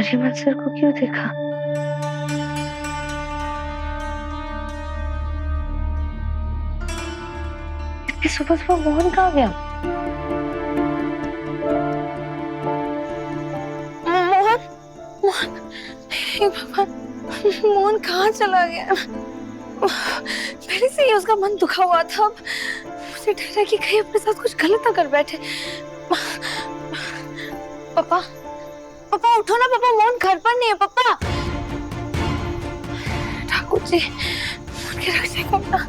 नारी मंजर को क्यों देखा? इतनी सुबह सुबह मोहन कहाँ गया? मोहन, मोहन, हे भगवान, मोहन कहाँ चला गया? पहले से ही उसका मन दुखा हुआ था। मुझे डर है कि कहीं अपने साथ कुछ गलत ना कर बैठे। पापा, पापा उठो ना पापा, मोहन घर पर नहीं है पापा। ठाकुर जी, मोहन के रक्षा करना।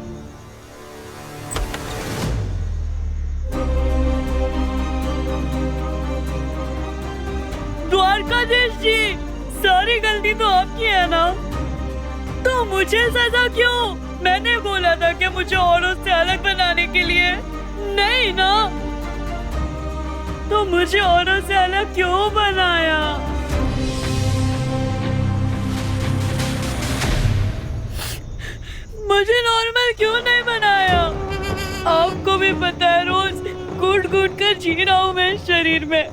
द्वारकाधीश जी, सारी गलती तो आपकी है ना, तो मुझे सजा क्यों? मैंने बोला था कि मुझे औरों से अलग बनाने के लिए, नहीं ना, तो मुझे औरों से अलग क्यों बनाया? मुझे नॉर्मल क्यों नहीं बनाया? आपको भी पता है रोज घुट घुट कर जी रहा हूँ मैं शरीर में,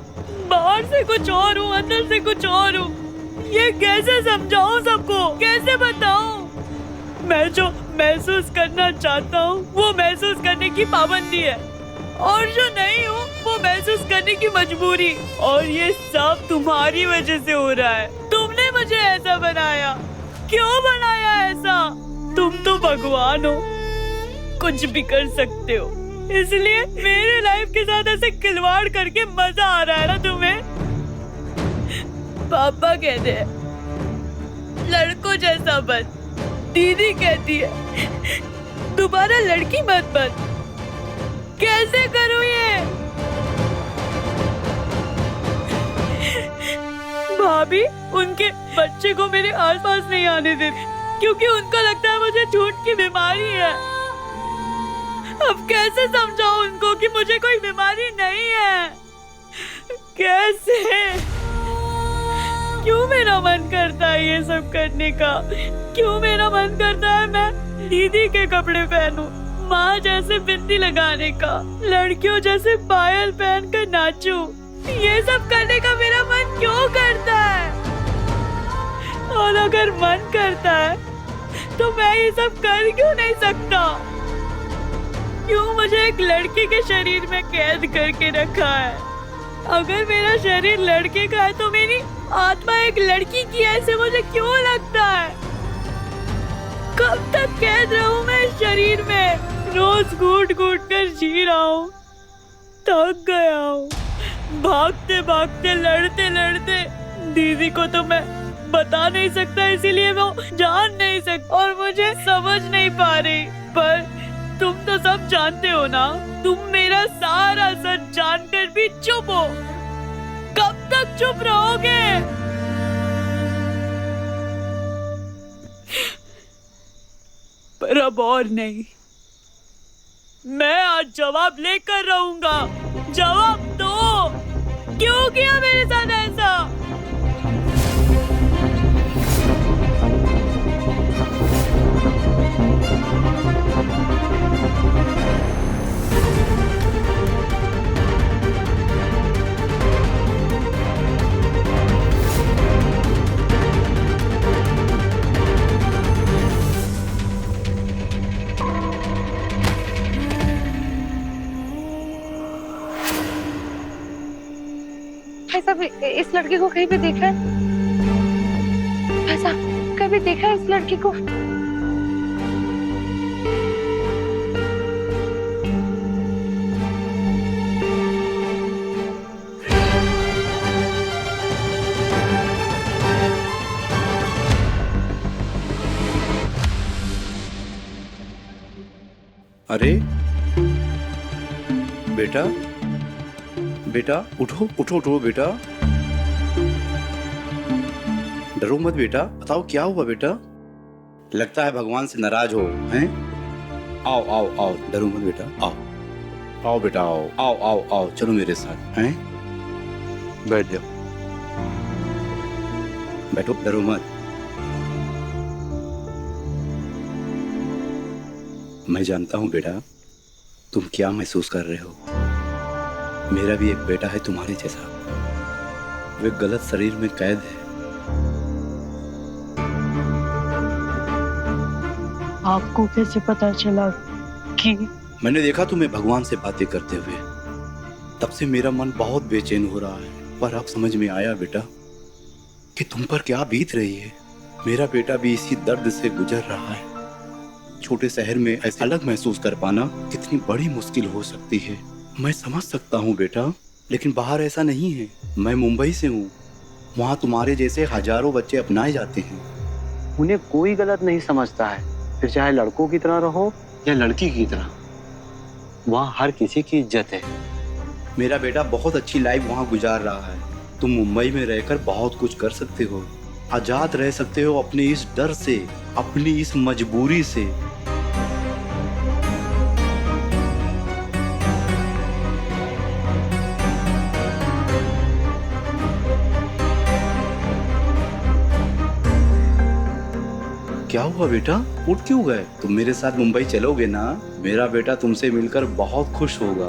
बाहर से कुछ और हूँ, अंदर से कुछ और हूँ। ये कैसे समझाऊं सबको, कैसे बताऊं? मैं जो महसूस करना चाहता हूँ वो महसूस करने की पाबंदी है, और जो नहीं हूँ वो महसूस करने की मजबूरी। और ये सब तुम्हारी वजह से हो रहा है। तुमने मुझे ऐसा बनाया, क्यों बनाया ऐसा? तुम तो भगवान हो, कुछ भी कर सकते हो, इसलिए मेरे लाइफ के साथ ऐसे खिलवाड़ करके मजा आ रहा है ना तुम्हें? पापा कहते हैं लड़कों जैसा बन, दीदी कहती है दोबारा लड़की मत बन। कैसे करूं ये? भाभी उनके बच्चे को मेरे आसपास नहीं आने देती, क्योंकि उनको लगता है मुझे झूठ की बीमारी है। अब कैसे समझाऊं उनको कि मुझे कोई बीमारी नहीं है? कैसे? क्यों मेरा मन करता है ये सब करने का? क्यों मेरा मन करता है मैं दीदी के कपड़े पहनूं, माँ जैसे बिंदी लगाने का, लड़कियों जैसे पायल पहनकर नाचूं? ये सब करने का मेरा मन क्यों करता है? और अगर मन करता है तो मैं ये सब कर क्यों नहीं सकता? क्यों मुझे एक लड़की के शरीर में कैद करके रखा है? अगर मेरा शरीर लड़के का है तो मेरी आत्मा एक लड़की की है, ऐसे मुझे क्यों लगता है? कब तक कैद रहूं मैं इस शरीर में? रोज घूट घूट कर जी रहा हूँ, थक गया हूँ, भागते भागते लड़ते लड़ते। दीदी को तो मैं बता नहीं सकता, इसीलिए वो जान नहीं सकती और मुझे समझ नहीं पा रही। पर तुम तो सब जानते हो ना, तुम मेरा सारा सच जानकर भी चुप हो। कब तक चुप रहोगे? पर अब और नहीं, मैं आज जवाब लेकर रहूंगा। जवाब दो, क्यों किया मेरे साथ ऐसा? ऐसा इस लड़की को कहीं पे देखा है? ऐसा कभी देखा है इस लड़की को? अरे बेटा, बेटा उठो उठो उठो बेटा, डरो मत बेटा। बताओ क्या हुआ बेटा? लगता है भगवान से नाराज हो, हैं? आओ आओ आओ, डरो मत बेटा, आओ आओ बेटा, आओ आओ आओ आओ, चलो मेरे साथ, हैं? बैठ जाओ, बैठो, डरो मत। मैं जानता हूँ बेटा तुम क्या महसूस कर रहे हो। मेरा भी एक बेटा है तुम्हारे जैसा, वो एक गलत शरीर में कैद है, आपको कैसे पता चला कि मैंने देखा तुम्हें भगवान से बातें करते हुए, तब से मेरा मन बहुत बेचैन हो रहा है। पर अब समझ में आया बेटा कि तुम पर क्या बीत रही है। मेरा बेटा भी इसी दर्द से गुजर रहा है। छोटे शहर में ऐसे अलग महसूस कर पाना कितनी बड़ी मुश्किल हो सकती है। मैं समझ सकता हूँ बेटा, लेकिन बाहर ऐसा नहीं है। मैं मुंबई से हूँ, वहाँ तुम्हारे जैसे हजारों बच्चे अपनाए जाते हैं। उन्हें कोई गलत नहीं समझता है, फिर चाहे लड़कों की तरह रहो या लड़की की तरह, वहाँ हर किसी की इज्जत है। मेरा बेटा बहुत अच्छी लाइफ वहाँ गुजार रहा है। तुम मुंबई में रहकर बहुत कुछ कर सकते हो, आजाद रह सकते हो अपने इस डर से, अपनी इस मजबूरी से। क्या हुआ बेटा, उठ क्यों गए? तुम मेरे साथ मुंबई चलोगे ना? मेरा बेटा तुमसे मिलकर बहुत खुश होगा।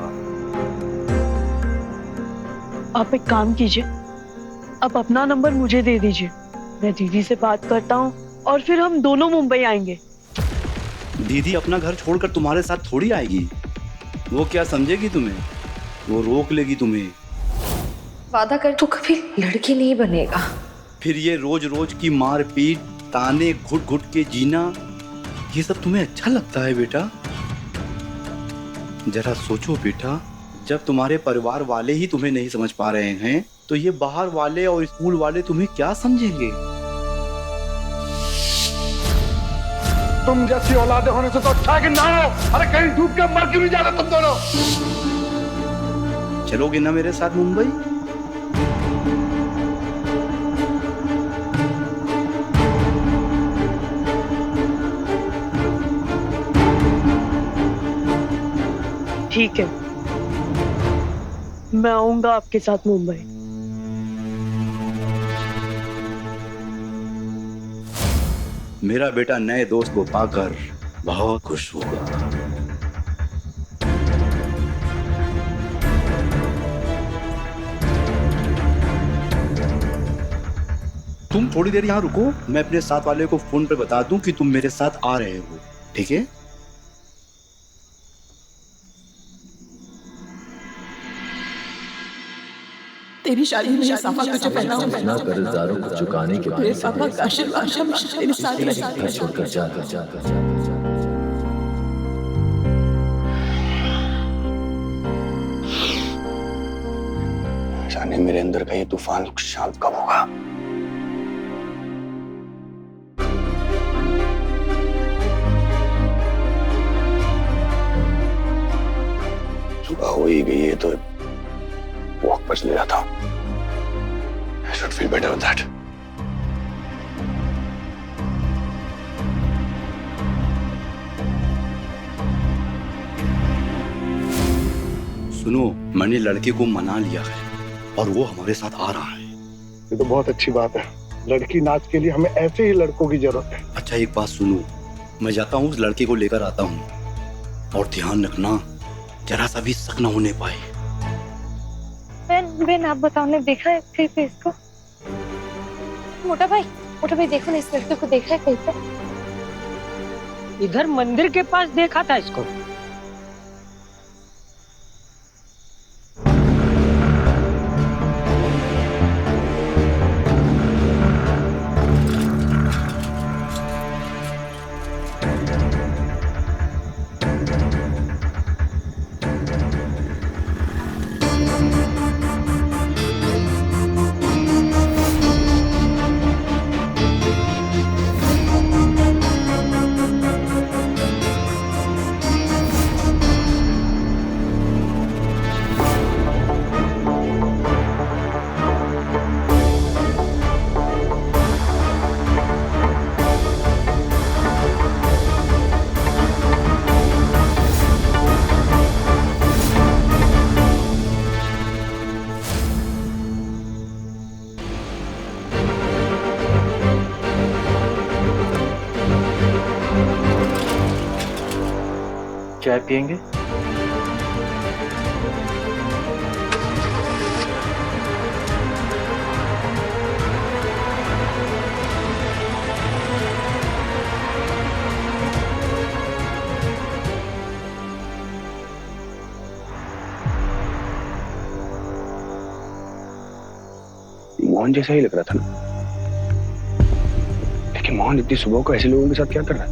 आप एक काम कीजिए, आप अपना नंबर मुझे दे दीजिए, मैं दीदी से बात करता हूँ और फिर हम दोनों मुंबई आएंगे। दीदी अपना घर छोड़कर तुम्हारे साथ थोड़ी आएगी। वो क्या समझेगी तुम्हें? वो रोक लेगी तुम्हें। वादा कर तू कभी लड़की नहीं बनेगा। फिर ये रोज रोज की मारपीट, ताने, घुट घुट के जीना, ये सब तुम्हें अच्छा लगता है बेटा? जरा सोचो बेटा, जब तुम्हारे परिवार वाले ही तुम्हें नहीं समझ पा रहे हैं तो ये बाहर वाले और स्कूल वाले तुम्हें क्या समझेंगे? तुम जैसी औलादे होने से तो अच्छा है कि ना हो। अरे कहीं डूब के मर क्यों नहीं जाते तुम दोनों? चलोगे ना मेरे साथ मुंबई? ठीक है, मैं आऊंगा आपके साथ मुंबई। मेरा बेटा नए दोस्त को पाकर बहुत खुश होगा। तुम थोड़ी देर यहाँ रुको, मैं अपने साथ वाले को फोन पर बता दूं कि तुम मेरे साथ आ रहे हो, ठीक है? तेरी शादी में साफा तुझे पहना अपना कर्जदारों को चुकाने के मेरे पापा का आशीर्वाद हमेशा तेरे साथ रहेगा। छोड़कर जा जाने मेरे अंदर का ये तूफान शांत कब होगा। सुबह हो ही गई है तो वॉक पर चले जाता हूँ। I should feel better with that. सुनो, मैंने लड़के को मना लिया है और वो हमारे साथ आ रहा है। ये तो बहुत अच्छी बात है। लड़की नाच के लिए हमें ऐसे ही लड़कों की जरूरत है। अच्छा एक बात सुनो, मैं जाता हूँ, उस लड़के को लेकर आता हूँ, और ध्यान रखना जरा सा भी शक न होने पाए। बहन आप बताओ, ने देखा है कहीं पे इसको? मोटा भाई देखो ना, इस लड़के को देखा है कहीं पे? इधर मंदिर के पास देखा था इसको। चाय पियेंगे? मोहन जैसा ही लग रहा था ना, लेकिन मोहन इतनी सुबह को ऐसे लोगों के साथ क्या कर रहा है?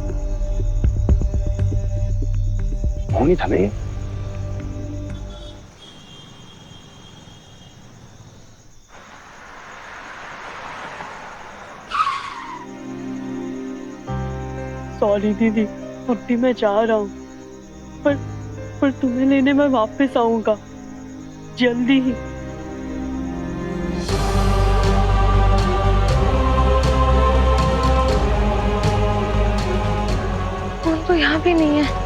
मोहन ही था ना ये। सॉरी दीदी, छुट्टी मैं जा रहा हूँ, पर तुम्हें लेने मैं वापस आऊंगा जल्दी ही। मोहन तो यहाँ भी नहीं है।